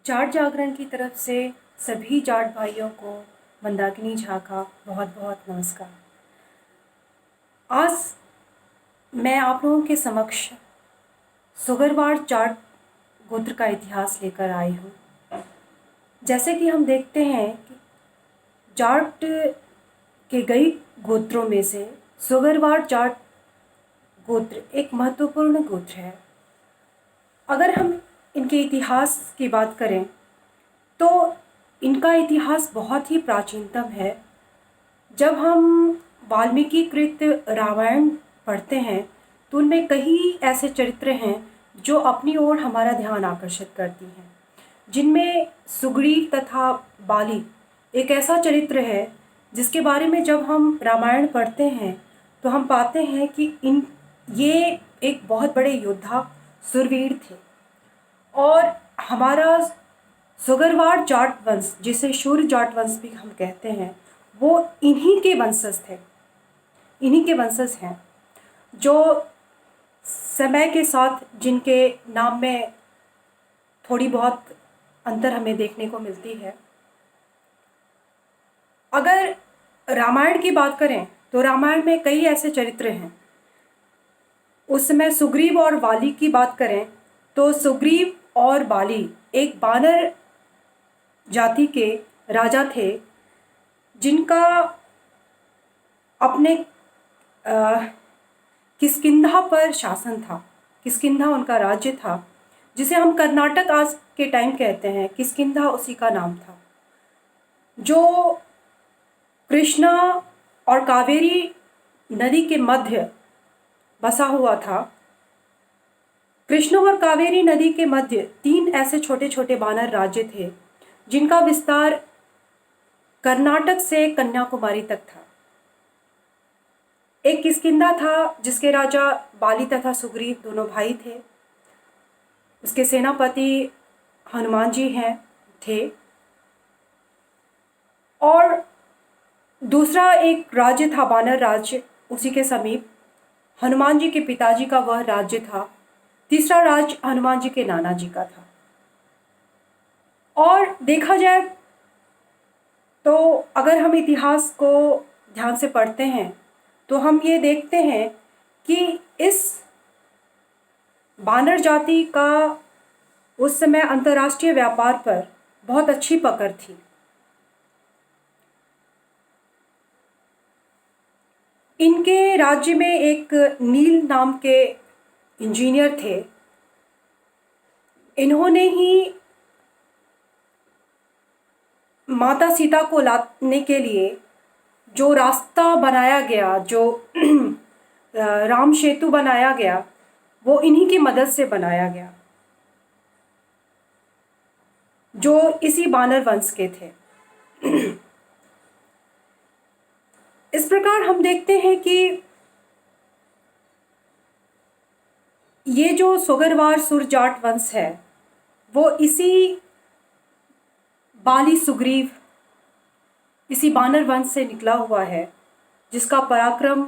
जाट जागरण की तरफ से सभी जाट भाइयों को मंदाकिनी झा का बहुत बहुत नमस्कार। आज मैं आप लोगों के समक्ष सुगरवार जाट गोत्र का इतिहास लेकर आई हूँ। जैसे कि हम देखते हैं कि जाट के कई गोत्रों में से सुगरवार जाट गोत्र एक महत्वपूर्ण गोत्र है। अगर हम इनके इतिहास की बात करें तो इनका इतिहास बहुत ही प्राचीनतम है। जब हम वाल्मीकि कृत रामायण पढ़ते हैं तो उनमें कई ऐसे चरित्र हैं जो अपनी ओर हमारा ध्यान आकर्षित करती हैं, जिनमें सुग्रीव तथा बाली एक ऐसा चरित्र है जिसके बारे में जब हम रामायण पढ़ते हैं तो हम पाते हैं कि ये एक बहुत बड़े योद्धा सुरवीर थे। और हमारा सुगरवार जाट वंश, जिसे शूर जाट वंश भी हम कहते हैं, वो इन्हीं के वंशज थे, इन्हीं के वंशज हैं जो समय के साथ जिनके नाम में थोड़ी बहुत अंतर हमें देखने को मिलती है। अगर रामायण की बात करें तो रामायण में कई ऐसे चरित्र हैं। उस समय सुग्रीव और बाली की बात करें तो सुग्रीव और बाली एक बानर जाति के राजा थे जिनका अपने किष्किंधा पर शासन था। किष्किंधा उनका राज्य था, जिसे हम कर्नाटक आज के टाइम कहते हैं। किष्किंधा उसी का नाम था, जो कृष्णा और कावेरी नदी के मध्य बसा हुआ था। कृष्णा और कावेरी नदी के मध्य 3 ऐसे छोटे छोटे बानर राज्य थे जिनका विस्तार कर्नाटक से कन्याकुमारी तक था। एक किष्किंधा था जिसके राजा बाली तथा सुग्रीव दोनों भाई थे। उसके सेनापति हनुमान जी थे। और दूसरा एक राज्य था बानर राज्य, उसी के समीप हनुमान जी के पिताजी का वह राज्य था। तीसरा राज्य हनुमान जी के नाना जी का था। और देखा जाए तो अगर हम इतिहास को ध्यान से पढ़ते हैं तो हम ये देखते हैं कि इस बानर जाति का उस समय अंतर्राष्ट्रीय व्यापार पर बहुत अच्छी पकड़ थी। इनके राज्य में एक नील नाम के इंजीनियर थे। इन्होंने ही माता सीता को लाने के लिए जो रास्ता बनाया गया, जो राम सेतु बनाया गया, वो इन्हीं की मदद से बनाया गया, जो इसी बानर वंश के थे। इस प्रकार हम देखते हैं कि ये जो सुगरवार सुर जाट वंश है वो इसी बाली सुग्रीव, इसी बानर वंश से निकला हुआ है, जिसका पराक्रम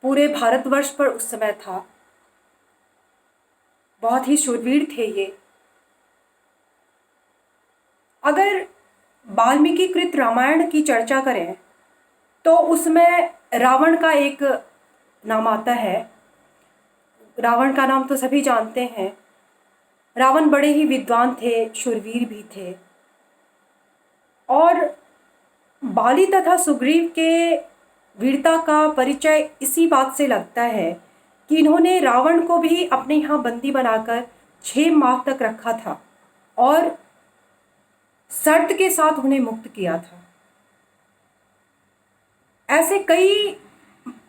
पूरे भारतवर्ष पर उस समय था। बहुत ही शूरवीर थे ये। अगर वाल्मीकि कृत रामायण की चर्चा करें तो उसमें रावण का एक नाम आता है। रावण का नाम तो सभी जानते हैं। रावण बड़े ही विद्वान थे, शूरवीर भी थे। और बाली तथा सुग्रीव के वीरता का परिचय इसी बात से लगता है कि इन्होंने रावण को भी अपने यहाँ बंदी बनाकर 6 माह तक रखा था और शर्त के साथ उन्हें मुक्त किया था। ऐसे कई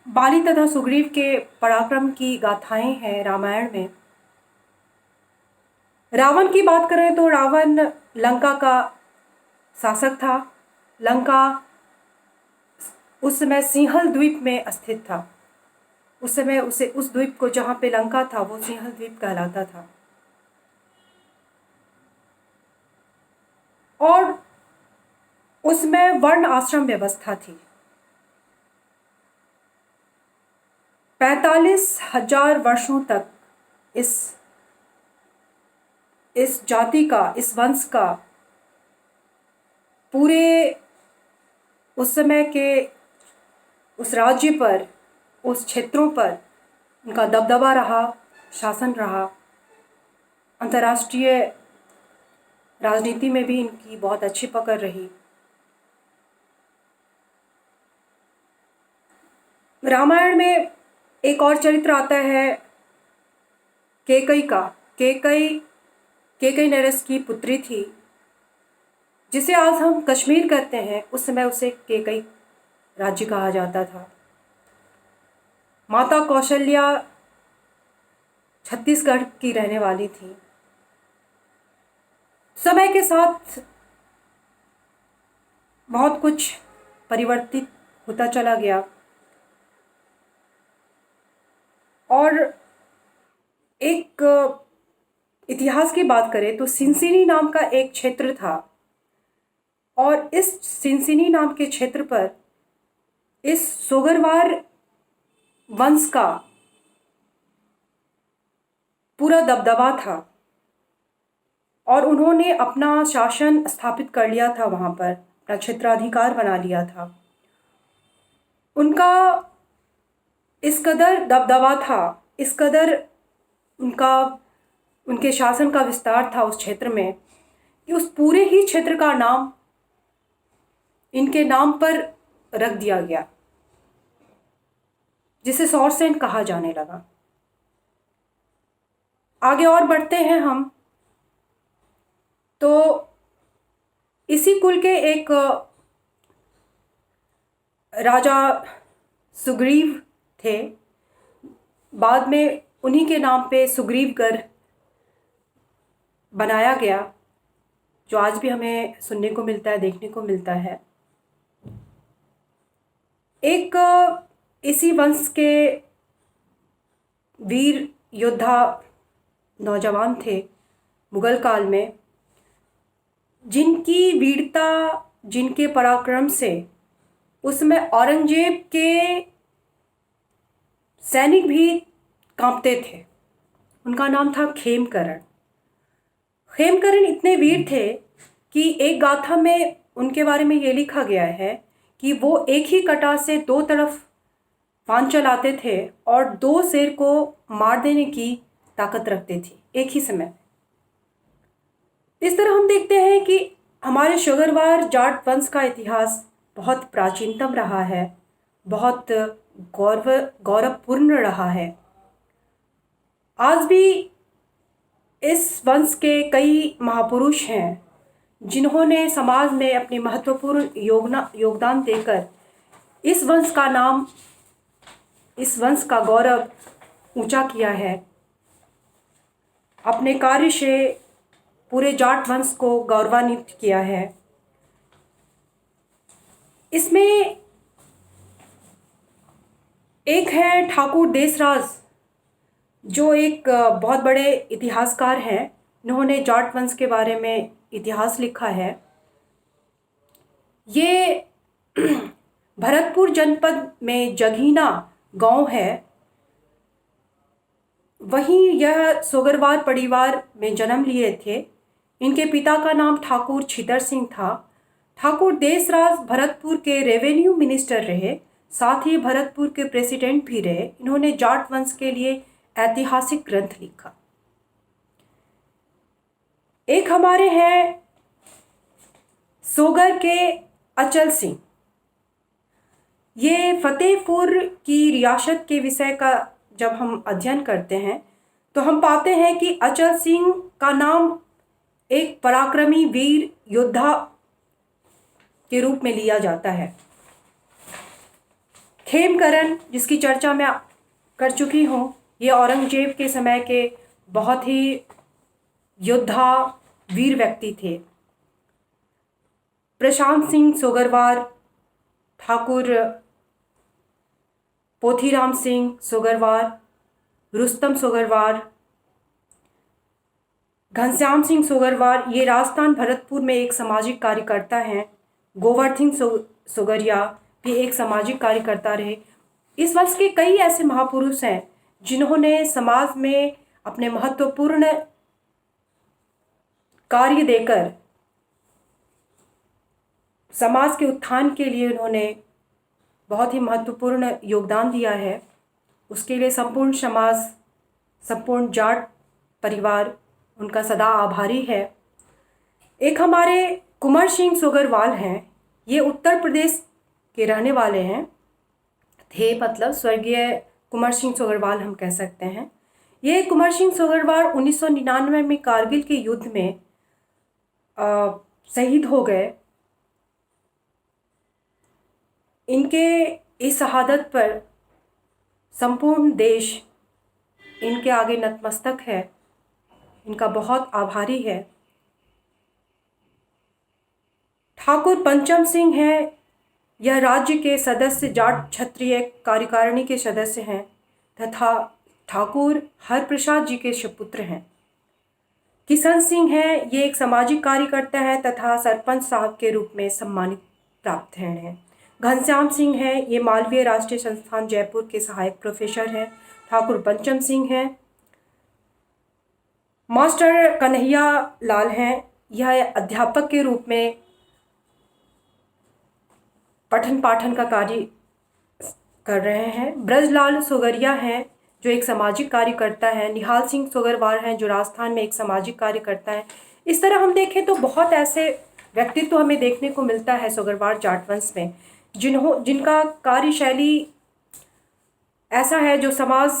बाली तथा सुग्रीव के पराक्रम की गाथाएं हैं रामायण में। रावण की बात करें तो रावण लंका का शासक था। लंका उस समय सिंहल द्वीप में स्थित था। उस समय उस द्वीप को, जहाँ पे लंका था, वो सिंहल द्वीप कहलाता था। और उसमें वर्ण आश्रम व्यवस्था थी। 45,000 वर्षों तक इस इस जाति का, इस वंश का पूरे उस समय के उस राज्य पर, उस क्षेत्रों पर उनका दबदबा रहा, शासन रहा। अंतर्राष्ट्रीय राजनीति में भी इनकी बहुत अच्छी पकड़ रही। रामायण में एक और चरित्र आता है कैकई का। कैकई नरस की पुत्री थी, जिसे आज हम कश्मीर कहते हैं। उस समय उसे कैकई राज्य कहा जाता था। माता कौशल्या छत्तीसगढ़ की रहने वाली थी। समय के साथ बहुत कुछ परिवर्तित होता चला गया और एक इतिहास की बात करें तो सिनसिनी नाम का एक क्षेत्र था और इस सिनसिनी नाम के क्षेत्र पर इस सोगरवार वंश का पूरा दबदबा था और उन्होंने अपना शासन स्थापित कर लिया था। वहाँ पर अपना क्षेत्राधिकार बना लिया था। उनका इस कदर दबदबा था, इस कदर उनके शासन का विस्तार था उस क्षेत्र में कि उस पूरे ही क्षेत्र का नाम इनके नाम पर रख दिया गया, जिसे सौरसेन कहा जाने लगा। आगे और बढ़ते हैं हम तो इसी कुल के एक राजा सुग्रीव थे। बाद में उन्हीं के नाम पे सुग्रीवगढ़ बनाया गया, जो आज भी हमें सुनने को मिलता है, देखने को मिलता है। एक इसी वंश के वीर योद्धा नौजवान थे मुगल काल में, जिनकी वीरता, जिनके पराक्रम से उसमें औरंगजेब के सैनिक भी कांपते थे। उनका नाम था खेमकरण। खेमकरण इतने वीर थे कि एक गाथा में उनके बारे में ये लिखा गया है कि वो एक ही कटा से दो तरफ फान चलाते थे और दो शेर को मार देने की ताकत रखते थे एक ही समय। इस तरह हम देखते हैं कि हमारे सोगरवार जाट वंश का इतिहास बहुत प्राचीनतम रहा है, बहुत गौरवपूर्ण रहा है। आज भी इस वंश के कई महापुरुष हैं जिन्होंने समाज में अपनी महत्वपूर्ण योगदान देकर इस वंश का नाम, इस वंश का गौरव ऊंचा किया है। अपने कार्य से पूरे जाट वंश को गौरवान्वित किया है। इसमें एक है ठाकुर देसराज, जो एक बहुत बड़े इतिहासकार हैं। इन्होंने जाट वंश के बारे में इतिहास लिखा है। ये भरतपुर जनपद में जगीना गांव है, वहीं यह सोगरवार परिवार में जन्म लिए थे। इनके पिता का नाम ठाकुर छितर सिंह था। ठाकुर देसराज भरतपुर के रेवेन्यू मिनिस्टर रहे, साथ ही भरतपुर के प्रेसिडेंट भी रहे। इन्होंने जाट वंश के लिए ऐतिहासिक ग्रंथ लिखा। एक हमारे हैं सोगर के अचल सिंह। ये फतेहपुर की रियासत के विषय का जब हम अध्ययन करते हैं तो हम पाते हैं कि अचल सिंह का नाम एक पराक्रमी वीर योद्धा के रूप में लिया जाता है। खेमकरण, जिसकी चर्चा मैं कर चुकी हूँ, ये औरंगजेब के समय के बहुत ही योद्धा वीर व्यक्ति थे। प्रशांत सिंह सोगरवार, ठाकुर पोथीराम सिंह सोगरवार, रुस्तम सोगरवार, घनश्याम सिंह सोगरवार, ये राजस्थान भरतपुर में एक सामाजिक कार्यकर्ता हैं। गोवर्धन सोगरिया भी एक सामाजिक कार्यकर्ता रहे। इस वंश के कई ऐसे महापुरुष हैं जिन्होंने समाज में अपने महत्वपूर्ण कार्य देकर समाज के उत्थान के लिए उन्होंने बहुत ही महत्वपूर्ण योगदान दिया है। उसके लिए संपूर्ण समाज, संपूर्ण जाट परिवार उनका सदा आभारी है। एक हमारे कुंवर सिंह सोगरवाल हैं, ये उत्तर प्रदेश के रहने वाले हैं, थे मतलब स्वर्गीय कुंवर सिंह सोगरवाल हम कह सकते हैं। ये कुंवर सिंह सोगरवाल 1999 में कारगिल के युद्ध में शहीद हो गए। इनके इस शहादत पर संपूर्ण देश इनके आगे नतमस्तक है, इनका बहुत आभारी है। ठाकुर पंचम सिंह हैं, यह राज्य के सदस्य जाट क्षत्रिय कार्यकारिणी के सदस्य हैं तथा ठाकुर हरप्रसाद जी के सुपुत्र हैं। किशन सिंह हैं, ये एक सामाजिक कार्यकर्ता हैं तथा सरपंच साहब के रूप में सम्मानित प्राप्त हैं। घनश्याम सिंह हैं, ये मालवीय राष्ट्रीय संस्थान जयपुर के सहायक प्रोफेसर हैं। ठाकुर पंचम सिंह हैं। मास्टर कन्हैया लाल हैं, यह अध्यापक के रूप में पठन पाठन का कार्य कर रहे हैं। ब्रजलाल सोगरिया हैं, जो एक सामाजिक कार्यकर्ता है। निहाल सिंह सोगरवाल हैं, जो राजस्थान में एक सामाजिक कार्यकर्ता है। इस तरह हम देखें तो बहुत ऐसे व्यक्तित्व हमें देखने को मिलता है सोगरवाल जाट वंश में, जिनका कार्यशैली ऐसा है जो समाज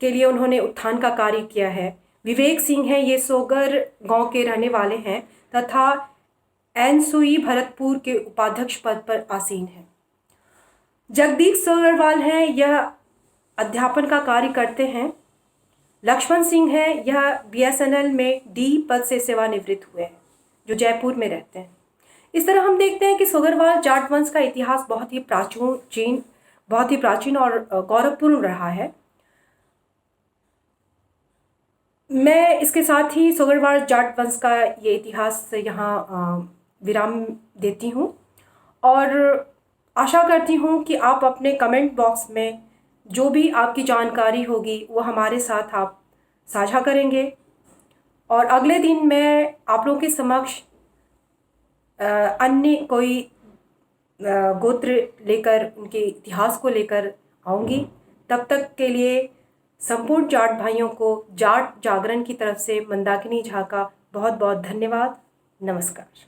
के लिए उन्होंने उत्थान का कार्य किया है। विवेक सिंह हैं, ये सोगर गांव के रहने वाले हैं तथा एनसुई भरतपुर के उपाध्यक्ष पद पर आसीन हैं। जगदीप सोगरवाल हैं, यह अध्यापन का कार्य करते हैं। लक्ष्मण सिंह हैं, यह बीएसएनएल में डी पद से सेवानिवृत्त हुए हैं, जो जयपुर में रहते हैं। इस तरह हम देखते हैं कि सोगरवाल जाट वंश का इतिहास बहुत ही प्राचीन और गौरवपूर्ण रहा है। मैं इसके साथ ही सोगरवाल जाट वंश का ये इतिहास यहाँ विराम देती हूँ और आशा करती हूँ कि आप अपने कमेंट बॉक्स में जो भी आपकी जानकारी होगी वो हमारे साथ आप साझा करेंगे और अगले दिन मैं आप लोगों के समक्ष अन्य कोई गोत्र लेकर, उनके इतिहास को लेकर आऊँगी। तब तक के लिए संपूर्ण जाट भाइयों को जाट जागरण की तरफ से मंदाकिनी झा का बहुत बहुत धन्यवाद। नमस्कार।